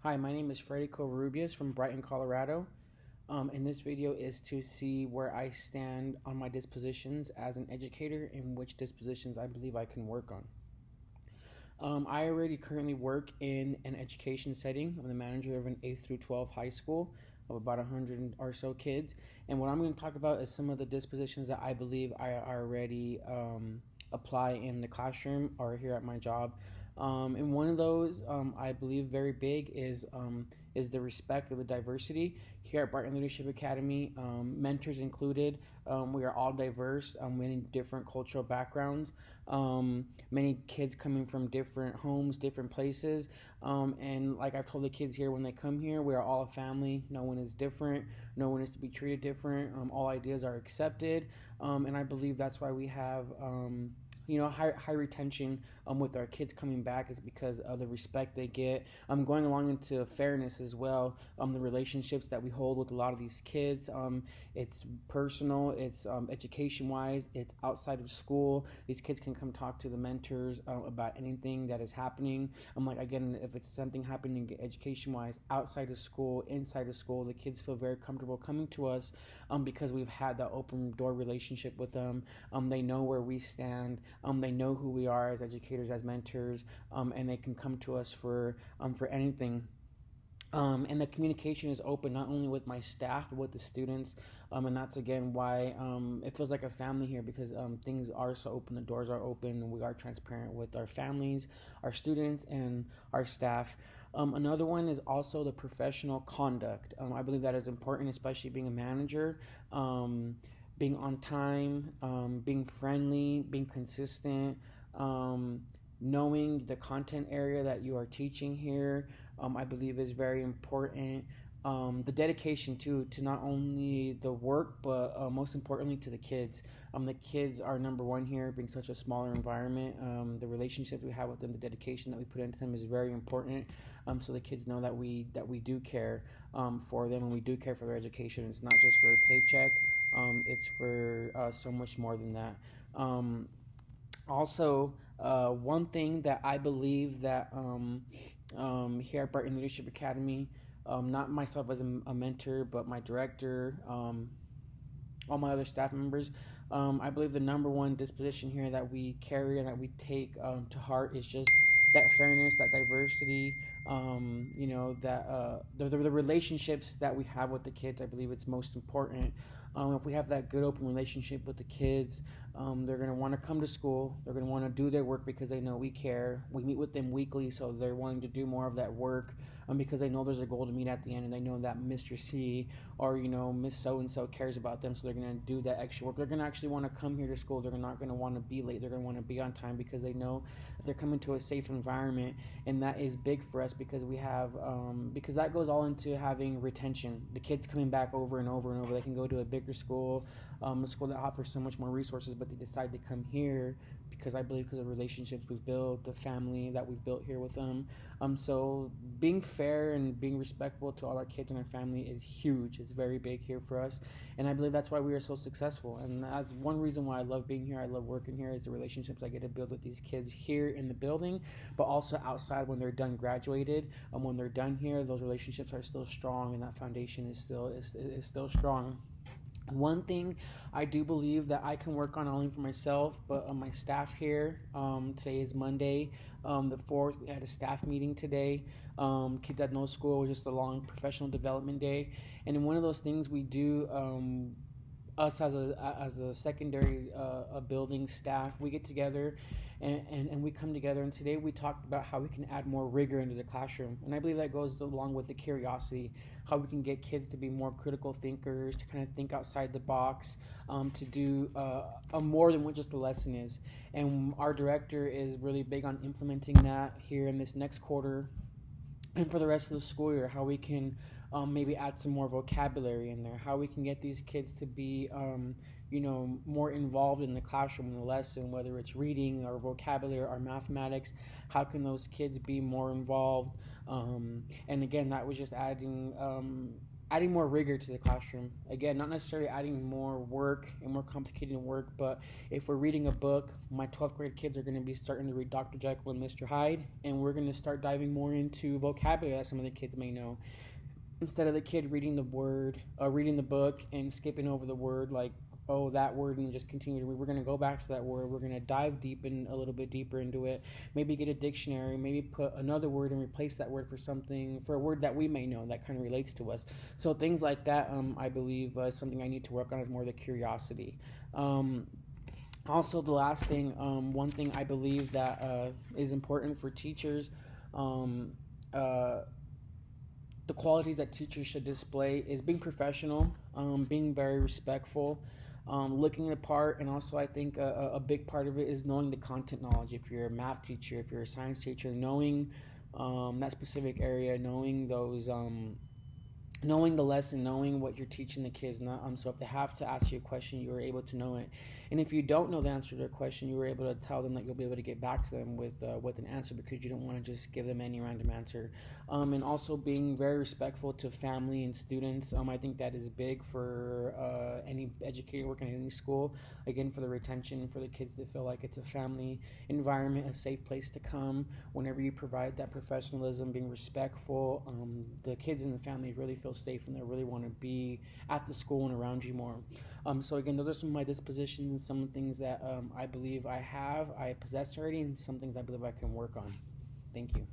Hi, my name is Freddie Covarrubias from Brighton, Colorado. And this video is to see where I stand on my dispositions as an educator and which dispositions I believe I can work on. I already currently work in an education setting. I'm the manager of an 8th through 12 high school of about 100 or so kids. And what I'm going to talk about is some of the dispositions that I believe I already apply in the classroom or here at my job. And one of those I believe very big is the respect of the diversity. Here at Barton Leadership Academy, mentors included, we are all diverse, many different cultural backgrounds, many kids coming from different homes, different places. And like I've told the kids here when they come here, we are all a family. No one is different. No one is to be treated different. All ideas are accepted. And I believe that's why we have high retention with our kids coming back is because of the respect they get. Going along into fairness as well. The relationships that we hold with a lot of these kids, it's personal, it's education wise, it's outside of school. These kids can come talk to the mentors about anything that is happening. Like again, if it's something happening education wise outside of school, inside of school, the kids feel very comfortable coming to us because we've had that open door relationship with them. They know where we stand. They know who we are as educators, as mentors, and they can come to us for anything. And the communication is open not only with my staff but with the students, and that's again why it feels like a family here because things are so open, the doors are open, and we are transparent with our families, our students, and our staff. Another one is also the professional conduct. I believe that is important, especially being a manager. Being on time, being friendly, being consistent, knowing the content area that you are teaching here, I believe is very important. The dedication to not only the work, but most importantly to the kids. The kids are number one here, being such a smaller environment. The relationships we have with them, the dedication that we put into them is very important. So the kids know that we do care for them and we do care for their education. It's not just for a paycheck. It's for so much more than that. Also, one thing that I believe that here at Barton Leadership Academy, not myself as a mentor, but my director, all my other staff members, I believe the number one disposition here that we carry and that we take to heart is just that fairness, that diversity, the relationships that we have with the kids. I believe it's most important. If we have that good open relationship with the kids, they're going to want to come to school. They're going to want to do their work because they know we care. We meet with them weekly, so they're wanting to do more of that work because they know there's a goal to meet at the end, and they know that Mr. C or Miss So-and-so cares about them, so they're going to do that extra work. They're going to actually want to come here to school. They're not going to want to be late. They're going to want to be on time because they know that they're coming to a safe environment, and that is big for us because we have because that goes all into having retention. The kids coming back over and over and over. They can go to a bigger school, a school that offers so much more resources, but they decide to come here because I believe because of relationships we've built, the family that we've built here with them. So being fair and being respectful to all our kids and our family is huge. It's very big here for us, and I believe that's why we are so successful. And that's one reason why I love being here. I love working here is the relationships I get to build with these kids here in the building, but also outside when they're done graduated. When they're done here, those relationships are still strong, and that foundation is still strong. One thing I do believe that I can work on not only for myself, but my staff here. Today is Monday, the 4th. We had a staff meeting today. Kids at no school was just a long professional development day. And in one of those things we do, us as a secondary building staff, we get together and we come together, and today we talked about how we can add more rigor into the classroom, and I believe that goes along with the curiosity, how we can get kids to be more critical thinkers, to kind of think outside the box, to do a more than what just the lesson is. And our director is really big on implementing that here in this next quarter and for the rest of the school year, how we can maybe add some more vocabulary in there, how we can get these kids to be more involved in the classroom, in the lesson, whether it's reading or vocabulary or mathematics. How can those kids be more involved? And again, that was just adding adding more rigor to the classroom. Again, not necessarily adding more work and more complicated work, but if we're reading a book, my 12th grade kids are going to be starting to read Dr. Jekyll and Mr. Hyde, and we're going to start diving more into vocabulary that some of the kids may know. Instead of the kid reading the reading the book and skipping over the word, like, oh, that word, and just continue to read. We're going to go back to that word. We're going to dive deep in a little bit deeper into it. Maybe get a dictionary. Maybe put another word and replace that word for a word that we may know that kind of relates to us. So things like that, I believe, something I need to work on is more the curiosity. Also, the last thing, one thing I believe that is important for teachers. The qualities that teachers should display is being professional, being very respectful, looking the part, and also I think a big part of it is knowing the content knowledge. If you're a math teacher, if you're a science teacher, knowing that specific area, knowing those knowing the lesson, knowing what you're teaching the kids. Not so if they have to ask you a question, you are able to know it. And if you don't know the answer to their question, you were able to tell them that you'll be able to get back to them with an answer, because you don't want to just give them any random answer. And also being very respectful to family and students. I think that is big for any educator working in any school. Again, for the retention, for the kids to feel like it's a family environment, a safe place to come. Whenever you provide that professionalism, being respectful, the kids and the family really feel safe and they really want to be at the school and around you more. So again, those are some of my dispositions, some things that I believe I possess already, and some things I believe I can work on. Thank you.